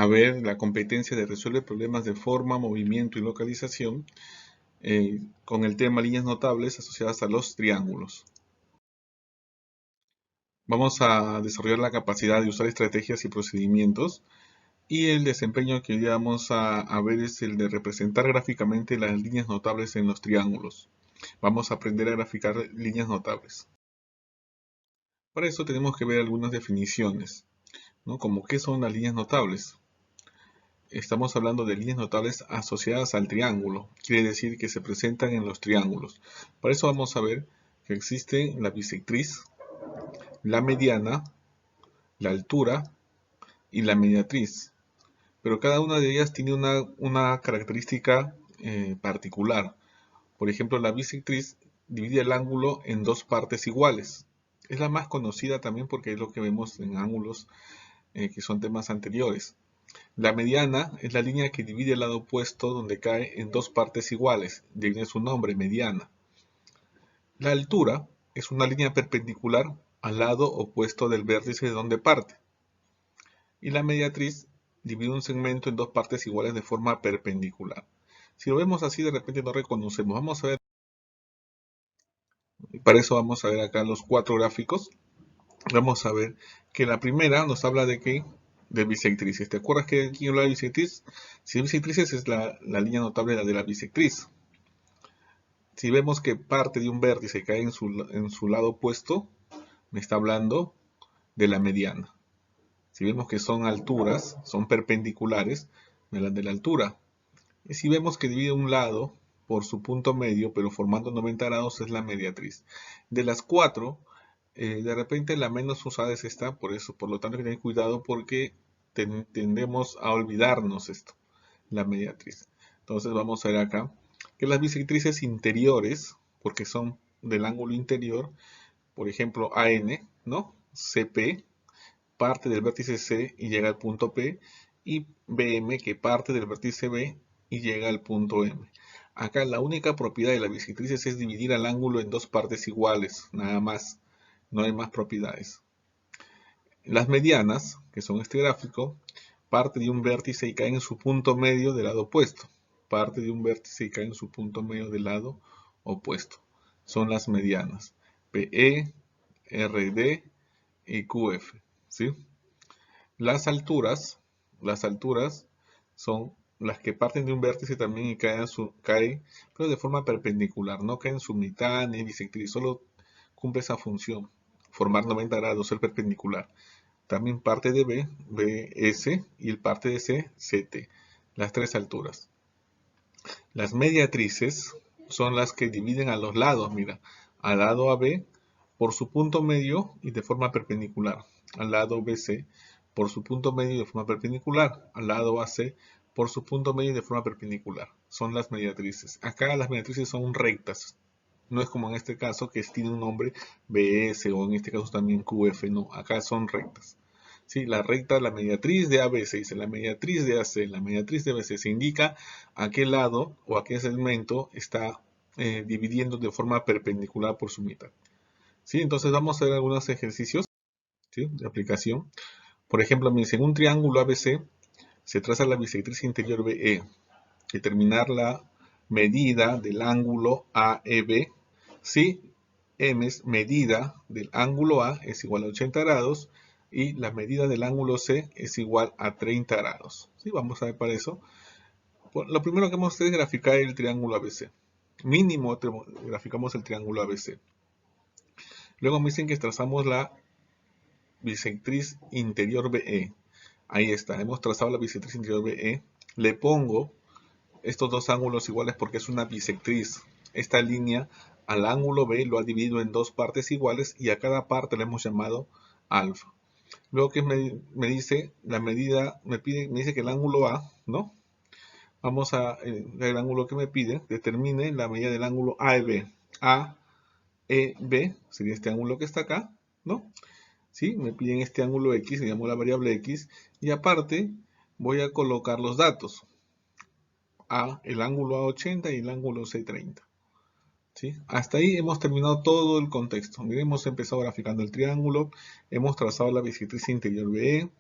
a ver la competencia de resolver problemas de forma, movimiento y localización con el tema líneas notables asociadas a los triángulos. Vamos a desarrollar la capacidad de usar estrategias y procedimientos, y el desempeño que hoy vamos a ver es el de representar gráficamente las líneas notables en los triángulos. Vamos a aprender a graficar líneas notables. Para eso tenemos que ver algunas definiciones, ¿no? Como qué son las líneas notables. Estamos hablando de líneas notables asociadas al triángulo, quiere decir que se presentan en los triángulos. Para eso vamos a ver que existe la bisectriz, la mediana, la altura y la mediatriz. Pero cada una de ellas tiene una característica particular. Por ejemplo, la bisectriz divide el ángulo en dos partes iguales. Es la más conocida también porque es lo que vemos en ángulos que son temas anteriores. La mediana es la línea que divide el lado opuesto donde cae en dos partes iguales, de ahí viene su nombre, mediana. La altura es una línea perpendicular al lado opuesto del vértice de donde parte. Y la mediatriz divide un segmento en dos partes iguales de forma perpendicular. Si lo vemos así, de repente no reconocemos. Vamos a ver, para eso vamos a ver acá los cuatro gráficos. Vamos a ver que la primera nos habla de qué, de bisectrices. ¿Te acuerdas que aquí habla de bisectriz? Si es bisectrices es la línea notable de la bisectriz. Si vemos que parte de un vértice cae en su lado opuesto, me está hablando de la mediana. Si vemos que son alturas, son perpendiculares, me hablan de la altura. Y si vemos que divide un lado por su punto medio, pero formando 90 grados, es la mediatriz. De las cuatro, de repente la menos usada es esta, por lo tanto hay que tener cuidado porque tendemos a olvidarnos esto, la mediatriz. Entonces vamos a ver acá que las bisectrices interiores, porque son del ángulo interior, por ejemplo AN, ¿no? CP, parte del vértice C y llega al punto P, y BM, que parte del vértice B y llega al punto M. Acá la única propiedad de las bisectrices es dividir al ángulo en dos partes iguales, nada más. No hay más propiedades. Las medianas, que son este gráfico, parte de un vértice y cae en su punto medio del lado opuesto. Parte de un vértice y cae en su punto medio del lado opuesto. Son las medianas. PE, RD y QF. ¿Sí? Las alturas son las que parten de un vértice también y caen, pero de forma perpendicular. No caen en su mitad ni bisectriz, solo cumple esa función, formar 90 grados, ser perpendicular. También parte de B, BS, y el parte de C, CT, las tres alturas. Las mediatrices son las que dividen a los lados, mira, al lado AB por su punto medio y de forma perpendicular, al lado BC por su punto medio y de forma perpendicular, al lado AC por su punto medio y de forma perpendicular. Son las mediatrices. Acá las mediatrices son rectas. No es como en este caso que tiene un nombre BS o en este caso también QF, no, acá son rectas. ¿Sí? La recta, la mediatriz de AB se dice la mediatriz de AC, la mediatriz de BC, se indica a qué lado o a qué segmento está dividiendo de forma perpendicular por su mitad. ¿Sí? Entonces vamos a ver algunos ejercicios, ¿sí?, de aplicación. Por ejemplo, en un triángulo ABC se traza la bisectriz interior BE. Determinar la medida del ángulo AEB. Si M es medida del ángulo A es igual a 80 grados y la medida del ángulo C es igual a 30 grados. ¿Sí? Vamos a ver para eso. Lo primero que vamos a hacer es graficar el triángulo ABC. Mínimo graficamos el triángulo ABC. Luego me dicen que trazamos la bisectriz interior BE. Ahí está, hemos trazado la bisectriz interior BE. Le pongo estos dos ángulos iguales porque es una bisectriz. Esta línea al ángulo B lo ha dividido en dos partes iguales y a cada parte le hemos llamado alfa. Luego que me dice la medida, me dice que el ángulo A, ¿no? Vamos a el ángulo que me pide, determine la medida del ángulo AEB. AEB sería este ángulo que está acá, ¿no? ¿Sí? Me piden este ángulo X, le llamo la variable X, y aparte voy a colocar los datos. El ángulo A80 y el ángulo C30. ¿Sí? Hasta ahí hemos terminado todo el contexto. Miren, hemos empezado graficando el triángulo, hemos trazado la bisectriz interior BE,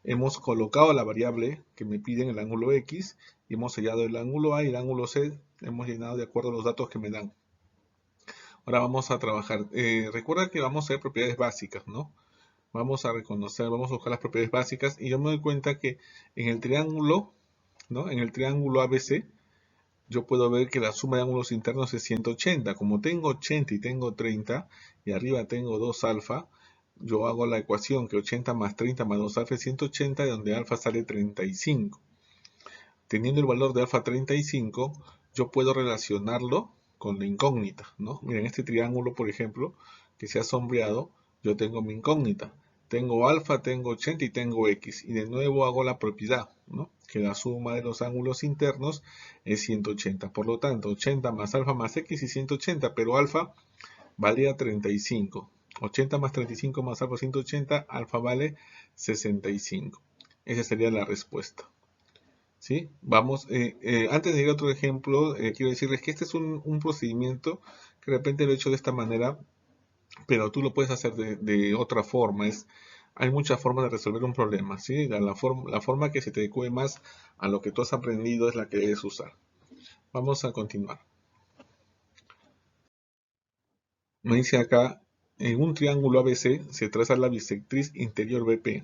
hemos colocado la variable que me piden el ángulo X y hemos sellado el ángulo A y el ángulo C, hemos llenado de acuerdo a los datos que me dan. Ahora vamos a trabajar. Recuerda que vamos a ver propiedades básicas, ¿no? Vamos a reconocer, vamos a buscar las propiedades básicas y yo me doy cuenta que en el triángulo, ¿no? En el triángulo ABC, yo puedo ver que la suma de ángulos internos es 180. Como tengo 80 y tengo 30 y arriba tengo 2 alfa, yo hago la ecuación que 80 más 30 más 2 alfa es 180, de donde alfa sale 35. Teniendo el valor de alfa 35, yo puedo relacionarlo con la incógnita, ¿no? Miren, este triángulo, por ejemplo, que se ha sombreado, yo tengo mi incógnita. Tengo alfa, tengo 80 y tengo x. Y de nuevo hago la propiedad, ¿no? Que la suma de los ángulos internos es 180. Por lo tanto, 80 más alfa más x y 180, pero alfa valía 35. 80 más 35 más alfa 180, alfa vale 65. Esa sería la respuesta. ¿Sí? Vamos, antes de ir a otro ejemplo, quiero decirles que este es un procedimiento que de repente lo he hecho de esta manera, pero tú lo puedes hacer de otra forma. Hay muchas formas de resolver un problema, ¿sí? La forma que se te adecue más a lo que tú has aprendido es la que debes usar. Vamos a continuar. Me dice acá, en un triángulo ABC se traza la bisectriz interior BP.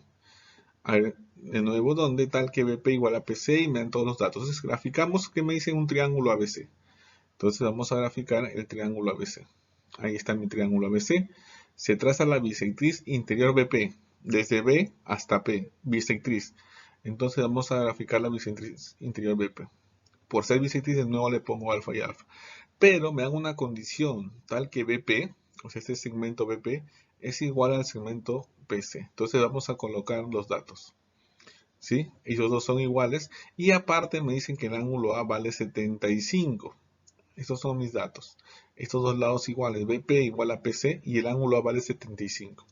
A ver, de nuevo, ¿dónde tal que BP igual a PC? Y me dan todos los datos. Entonces, graficamos que me dice un triángulo ABC. Entonces vamos a graficar el triángulo ABC. Ahí está mi triángulo ABC. Se traza la bisectriz interior BP, desde B hasta P, bisectriz. Entonces vamos a graficar la bisectriz interior BP. Por ser bisectriz, de nuevo le pongo alfa y alfa. Pero me dan una condición tal que BP, o sea, este segmento BP, es igual al segmento PC. Entonces vamos a colocar los datos. ¿Sí? Ellos dos son iguales. Y aparte me dicen que el ángulo A vale 75. Estos son mis datos. Estos dos lados iguales, BP igual a PC y el ángulo A vale 75.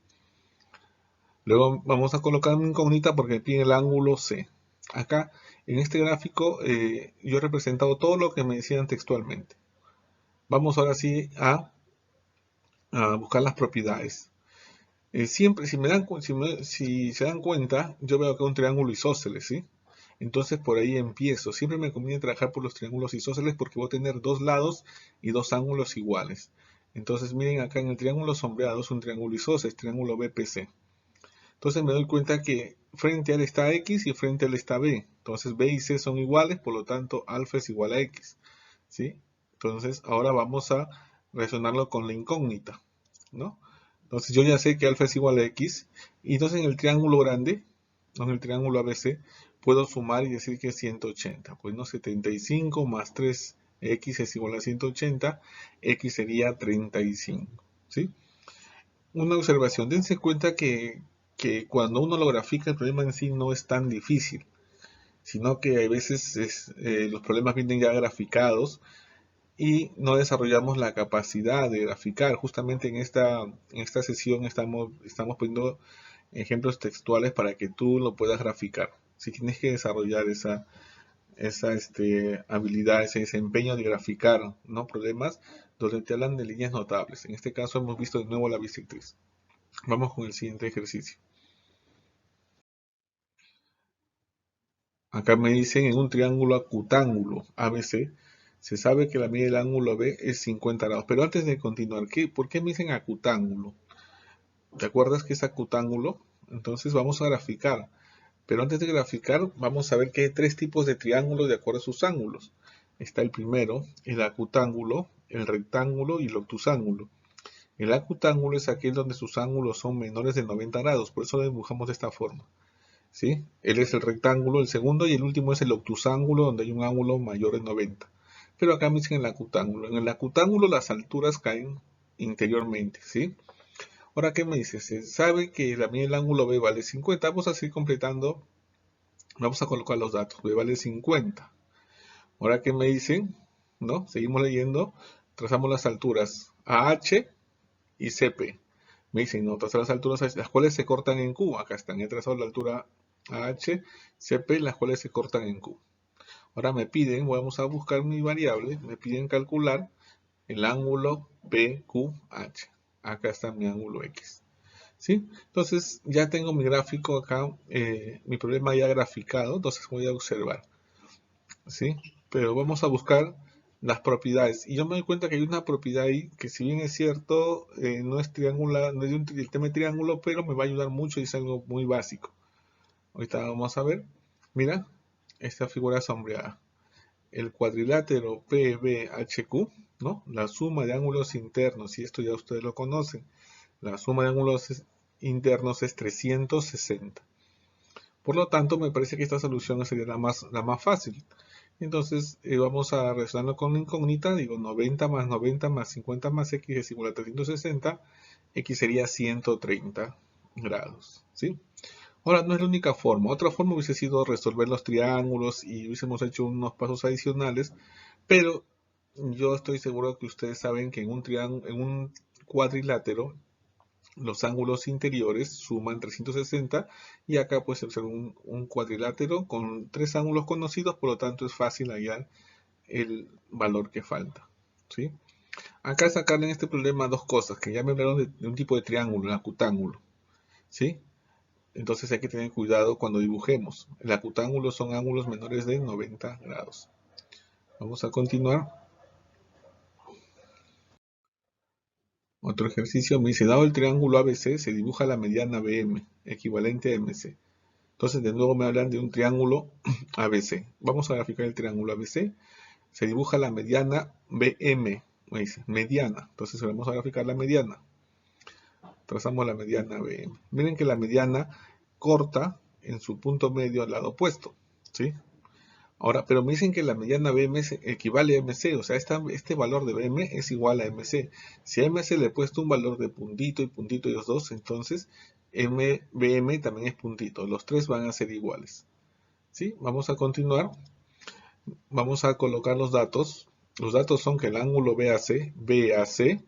Luego vamos a colocar una incógnita porque tiene el ángulo C. Acá, en este gráfico, yo he representado todo lo que me decían textualmente. Vamos ahora sí a buscar las propiedades. Siempre, si se dan cuenta, yo veo acá un triángulo isósceles, ¿sí? Entonces por ahí empiezo. Siempre me conviene trabajar por los triángulos isósceles porque voy a tener dos lados y dos ángulos iguales. Entonces miren acá en el triángulo sombreado es un triángulo isósceles, triángulo BPC. Entonces me doy cuenta que frente a él está X y frente a él está B. Entonces B y C son iguales, por lo tanto alfa es igual a X, ¿sí? Entonces ahora vamos a relacionarlo con la incógnita, ¿no? Entonces yo ya sé que alfa es igual a X. Y entonces en el triángulo grande, en el triángulo ABC, puedo sumar y decir que es 180. Pues no, 75 más 3x es igual a 180. X sería 35. ¿Sí? Una observación. Dense cuenta que cuando uno lo grafica el problema en sí no es tan difícil. Sino que a veces los problemas vienen ya graficados y no desarrollamos la capacidad de graficar. Justamente en esta sesión estamos poniendo ejemplos textuales para que tú lo puedas graficar. Si tienes que desarrollar esa habilidad, ese desempeño de graficar, ¿no? Problemas donde te hablan de líneas notables. En este caso hemos visto de nuevo la bisectriz. Vamos con el siguiente ejercicio. Acá me dicen en un triángulo acutángulo ABC, se sabe que la medida del ángulo B es 50 grados. Pero antes de continuar, ¿por qué me dicen acutángulo? ¿Te acuerdas que es acutángulo? Entonces vamos a graficar. Pero antes de graficar, vamos a ver que hay tres tipos de triángulos de acuerdo a sus ángulos. Está el primero, el acutángulo, el rectángulo y el obtusángulo. El acutángulo es aquel donde sus ángulos son menores de 90 grados, por eso lo dibujamos de esta forma. ¿Sí? Él es el rectángulo, el segundo y el último es el obtusángulo, donde hay un ángulo mayor de 90. Pero acá me dicen el acutángulo. En el acutángulo las alturas caen interiormente, ¿sí? Ahora, ¿qué me dice? Se sabe que la medida del ángulo B vale 50. Vamos a seguir completando. Vamos a colocar los datos. B vale 50. Ahora, ¿qué me dicen? ¿No? Seguimos leyendo. Trazamos las alturas AH y CP. Me dicen, no, trazar las alturas las cuales se cortan en Q. Acá están. He trazado la altura AH, CP, las cuales se cortan en Q. Ahora me piden, vamos a buscar mi variable, me piden calcular el ángulo PQH. Acá está mi ángulo X. ¿sí? Entonces ya tengo mi gráfico acá, mi problema ya graficado, entonces voy a observar, ¿sí? Pero vamos a buscar las propiedades. Y yo me doy cuenta que hay una propiedad ahí que, si bien es cierto, no es triangular, no es de el tema de triángulo, pero me va a ayudar mucho y es algo muy básico. Ahorita vamos a ver. Mira, esta figura sombreada. El cuadrilátero PBHQ, ¿no? La suma de ángulos internos, y esto ya ustedes lo conocen. La suma de ángulos internos es 360. Por lo tanto, me parece que esta solución sería la más fácil. Entonces, vamos a resolverlo con la incógnita. Digo, 90 más 90 más 50 más x es igual a 360. X sería 130 grados, ¿sí? Ahora, no es la única forma. Otra forma hubiese sido resolver los triángulos y hubiésemos hecho unos pasos adicionales, pero yo estoy seguro que ustedes saben que en un cuadrilátero los ángulos interiores suman 360 y acá puede ser un cuadrilátero con tres ángulos conocidos, por lo tanto es fácil hallar el valor que falta, ¿sí? Acá sacarle en este problema dos cosas, que ya me hablaron de un tipo de triángulo, el acutángulo, ¿sí? Entonces hay que tener cuidado cuando dibujemos. El acutángulo son ángulos menores de 90 grados. Vamos a continuar. Otro ejercicio me dice, dado el triángulo ABC, se dibuja la mediana BM, equivalente a MC. Entonces de nuevo me hablan de un triángulo ABC. Vamos a graficar el triángulo ABC. Se dibuja la mediana BM, me dice, mediana. Entonces vamos a graficar la mediana. Trazamos la mediana BM. Miren que la mediana corta en su punto medio al lado opuesto, ¿sí? Ahora, pero me dicen que la mediana BM equivale a MC, o sea, este valor de BM es igual a MC. Si a MC le he puesto un valor de puntito y los dos, entonces BM también es puntito. Los tres van a ser iguales. ¿Sí? Vamos a continuar. Vamos a colocar los datos. Los datos son que el ángulo BAC,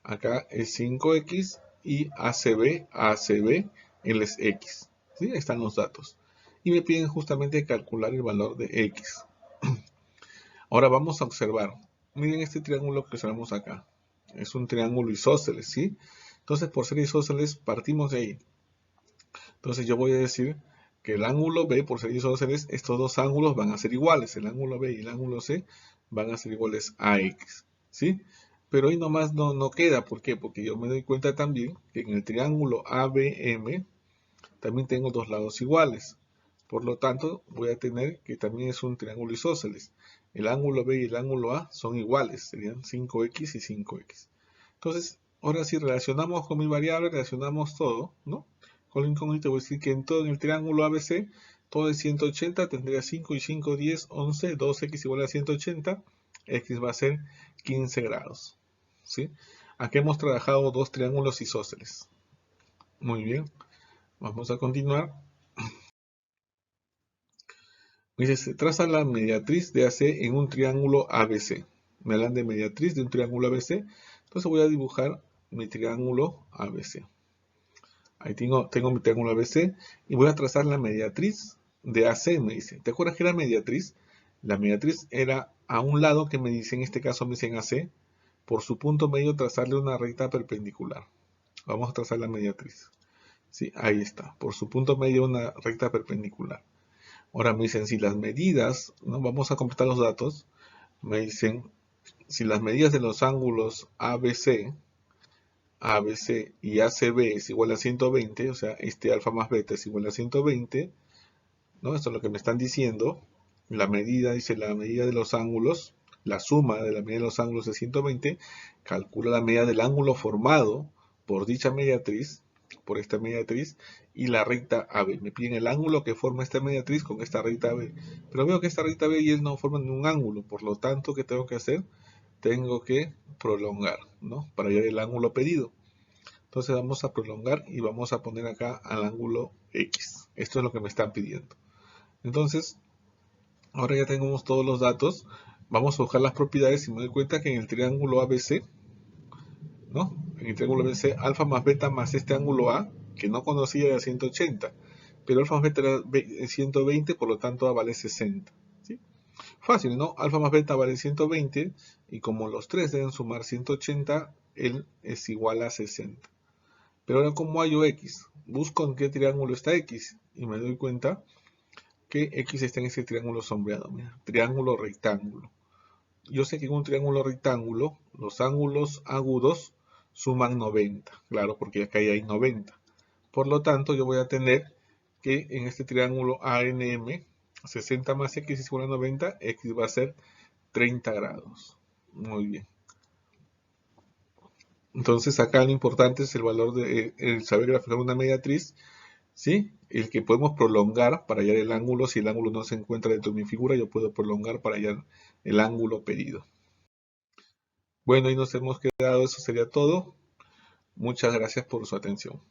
acá es 5x y ACB, él es x. ¿Sí? Ahí están los datos. Y me piden justamente calcular el valor de x. Ahora vamos a observar. Miren este triángulo que observamos acá. Es un triángulo isósceles, ¿sí? Entonces, por ser isósceles, partimos de ahí. Entonces yo voy a decir que el ángulo B, por ser isósceles, estos dos ángulos van a ser iguales. El ángulo B y el ángulo C van a ser iguales a X, ¿sí? Pero ahí nomás no queda. ¿Por qué? Porque yo me doy cuenta también que en el triángulo ABM también tengo dos lados iguales. Por lo tanto, voy a tener que también es un triángulo isósceles. El ángulo B y el ángulo A son iguales, serían 5x y 5x. Entonces, ahora si relacionamos con mi variable, relacionamos todo, ¿no? Con la incógnita voy a decir que en todo en el triángulo ABC, todo es 180, tendría 5 y 5, 10, 11, 2x igual a 180, x va a ser 15 grados, ¿sí? Aquí hemos trabajado dos triángulos isósceles. Muy bien, vamos a continuar. Dice, se traza la mediatriz de AC en un triángulo ABC. Me hablan de mediatriz de un triángulo ABC. Entonces voy a dibujar mi triángulo ABC. Ahí tengo mi triángulo ABC y voy a trazar la mediatriz de AC, me dice. ¿Te acuerdas que era mediatriz? La mediatriz era a un lado que me dice, en este caso me dicen AC, por su punto medio trazarle una recta perpendicular. Vamos a trazar la mediatriz. Sí, ahí está. Por su punto medio una recta perpendicular. Ahora me dicen si las medidas, ¿no? Vamos a completar los datos. Me dicen si las medidas de los ángulos ABC y ACB es igual a 120, o sea, este alfa más beta es igual a 120, ¿no? Esto es lo que me están diciendo. La medida, dice la medida de los ángulos, la suma de la medida de los ángulos es 120, calcula la medida del ángulo formado por dicha mediatriz, por esta mediatriz, y la recta AB. Me piden el ángulo que forma esta mediatriz con esta recta AB. Pero veo que esta recta AB y él no forman ningún ángulo, por lo tanto, ¿qué tengo que hacer? Tengo que prolongar, ¿no? Para hallar el ángulo pedido. Entonces vamos a prolongar y vamos a poner acá al ángulo X. Esto es lo que me están pidiendo. Entonces, ahora ya tenemos todos los datos. Vamos a buscar las propiedades y me doy cuenta que en el triángulo ABC, ¿no? En el triángulo ABC, alfa más beta más este ángulo A, que no conocía, era 180. Pero alfa más beta era 120, por lo tanto A vale 60. ¿Sí? Fácil, ¿no? Alfa más beta vale 120 y como los tres deben sumar 180, él es igual a 60. Pero ahora, ¿cómo hallo X? Busco en qué triángulo está X y me doy cuenta que X está en ese triángulo sombreado. Mira, triángulo rectángulo. Yo sé que en un triángulo rectángulo los ángulos agudos suman 90, claro, porque acá ya hay 90. Por lo tanto, yo voy a tener que en este triángulo ANM, 60 más X es igual a 90, X va a ser 30 grados. Muy bien. Entonces acá lo importante es el valor de el saber graficar una mediatriz, ¿sí? El que podemos prolongar para hallar el ángulo. Si el ángulo no se encuentra dentro de mi figura, yo puedo prolongar para hallar el ángulo pedido. Bueno, y nos hemos quedado, eso sería todo. Muchas gracias por su atención.